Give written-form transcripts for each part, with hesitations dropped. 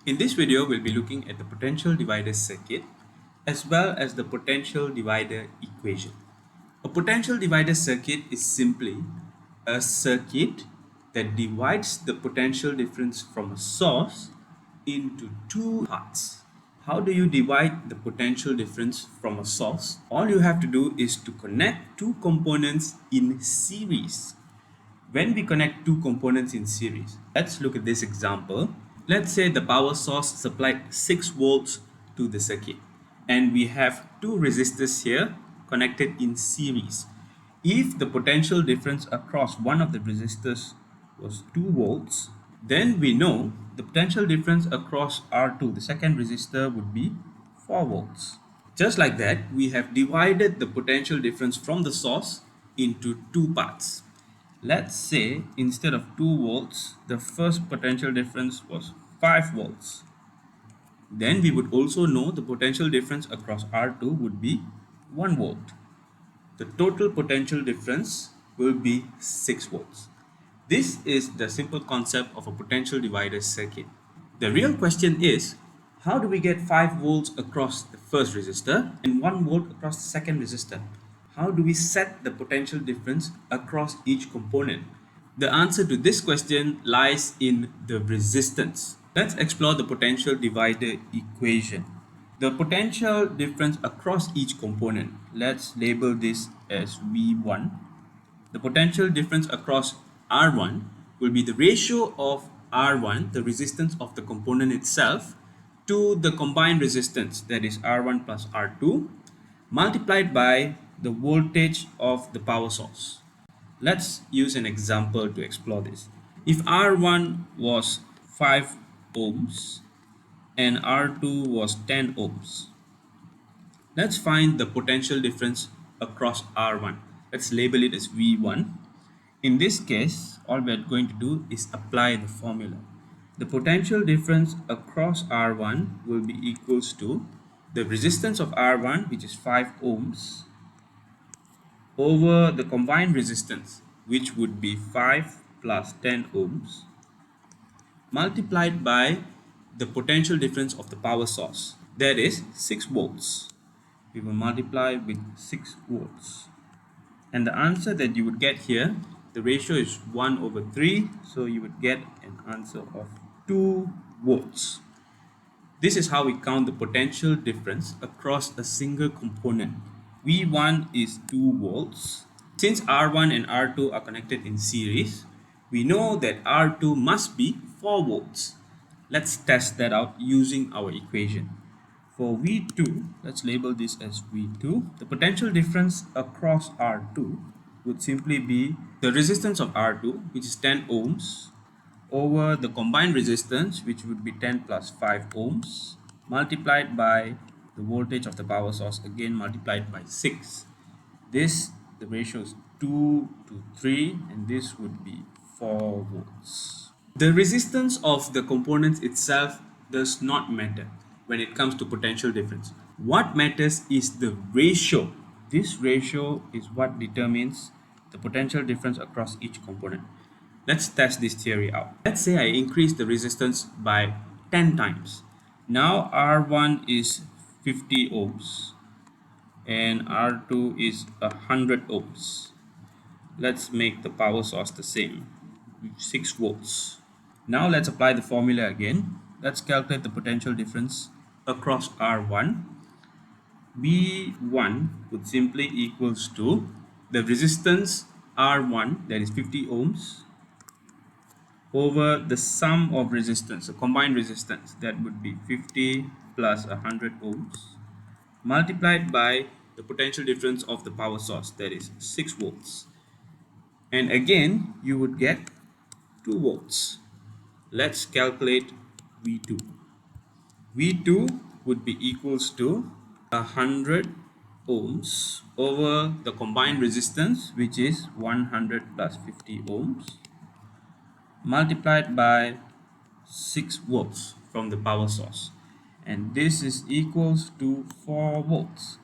In this video, we'll be looking at the potential divider circuit as well as the potential divider equation. A potential divider circuit is simply a circuit that divides the potential difference from a source into two parts. How do you divide the potential difference from a source? All you have to do is to connect two components in series. When we connect two components in series, let's look at this example. Let's say the power source supplied 6 volts to the circuit and we have two resistors here connected in series. If the potential difference across one of the resistors was 2 volts, then we know the potential difference across R2, the second resistor, would be 4 volts. Just like that, we have divided the potential difference from the source into two parts. Let's say instead of 2 volts, the first potential difference was 5 volts. Then we would also know the potential difference across R2 would be 1 volt. The total potential difference will be 6 volts. This is the simple concept of a potential divider circuit. The real question is, how do we get 5 volts across the first resistor and 1 volt across the second resistor? How do we set the potential difference across each component? The answer to this question lies in the resistance. Let's explore the potential divider equation. The potential difference across each component, let's label this as V1. The potential difference across R1 will be the ratio of R1, the resistance of the component itself, to the combined resistance, that is R1 plus R2, multiplied by the voltage of the power source. Let's use an example to explore this. If R1 was 5 ohms and R2 was 10 ohms, let's find the potential difference across R1. Let's label it as V1. In this case, all we're going to do is apply the formula. The potential difference across R1 will be equals to the resistance of R1, which is 5 ohms, over the combined resistance, which would be 5 plus 10 ohms, multiplied by the potential difference of the power source, that is 6 volts. We will multiply with 6 volts. And the answer that you would get here, the ratio is 1 over 3, so you would get an answer of 2 volts. This is how we count the potential difference across a single component. V1 is 2 volts. Since R1 and R2 are connected in series, we know that R2 must be 4 volts. Let's test that out using our equation. For V2, let's label this as V2. The potential difference across R2 would simply be the resistance of R2, which is 10 ohms, over the combined resistance, which would be 10 plus 5 ohms, multiplied by the voltage of the power source, again multiplied by 6. The ratio is 2 to 3, and this would be 4 volts. The resistance of the components itself does not matter when it comes to potential difference. What matters is the ratio. This ratio is what determines the potential difference across each component. Let's test this theory out. Let's say I increase the resistance by 10 times. Now R1 is 50 ohms and R2 is 100 ohms. Let's make the power source the same, 6 volts. Now let's apply the formula again. Let's calculate the potential difference across R1. V1 would simply equals to the resistance R1, that is 50 ohms, over the sum of resistance, the combined resistance, that would be 50 plus 100 ohms, multiplied by the potential difference of the power source, that is 6 volts. And again, you would get 2 volts. Let's calculate V2. V2 would be equals to 100 ohms over the combined resistance, which is 100 plus 50 ohms, multiplied by 6 volts from the power source, and this is equals to 4 volts.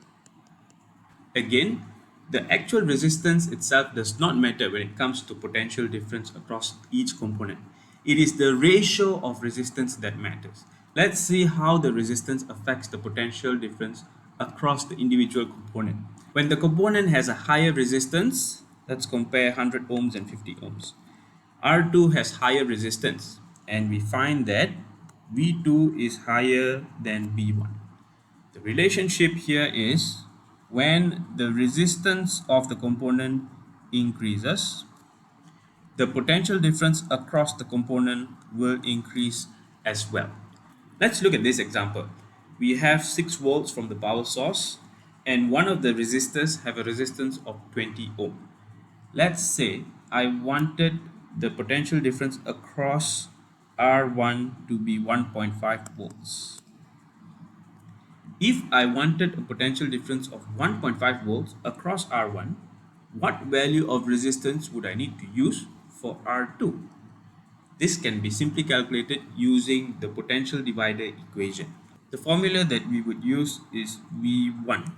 Again, the actual resistance itself does not matter when it comes to potential difference across each component. It is the ratio of resistance that matters. Let's see how the resistance affects the potential difference across the individual component. When the component has a higher resistance, let's compare 100 ohms and 50 ohms. R2 has higher resistance, and we find that V2 is higher than V1. The relationship here is when the resistance of the component increases, the potential difference across the component will increase as well. Let's look at this example. We have 6 volts from the power source, and one of the resistors have a resistance of 20 ohm. Let's say I wanted the potential difference across R1 to be 1.5 volts. If I wanted a potential difference of 1.5 volts across R1, what value of resistance would I need to use for R2? This can be simply calculated using the potential divider equation. The formula that we would use is V1.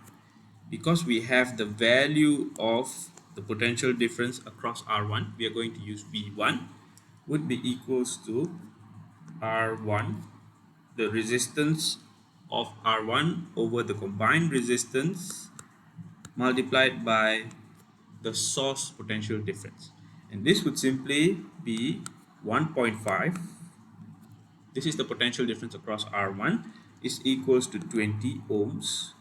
Because we have the value of the potential difference across R1, we are going to use V1 would be equals to R1, the resistance of R1 over the combined resistance multiplied by the source potential difference. And this would simply be 1.5. This is the potential difference across R1 is equals to 20 ohms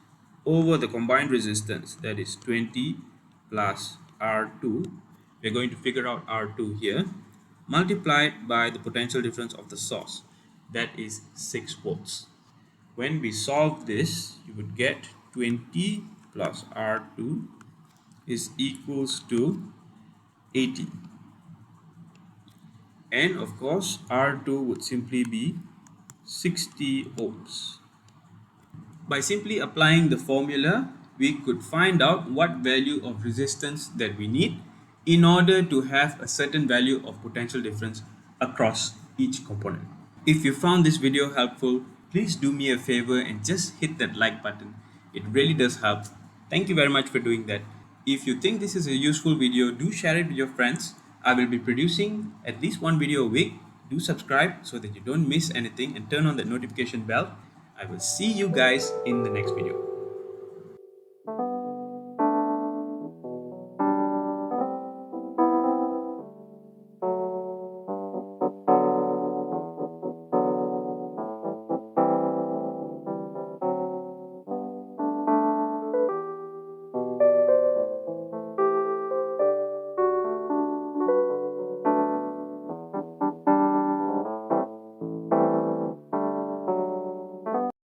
over the combined resistance, that is 20 plus R2. We're going to figure out R2 here, multiplied by the potential difference of the source, that is 6 volts. When we solve this, you would get 20 plus R2 is equals to 80. And of course, R2 would simply be 60 ohms. By simply applying the formula, we could find out what value of resistance that we need in order to have a certain value of potential difference across each component. If you found this video helpful, please do me a favor and just hit that like button. It really does help. Thank you very much for doing that. If you think this is a useful video, do share it with your friends. I will be producing at least one video a week. Do subscribe so that you don't miss anything and turn on the notification bell. I will see you guys in the next video.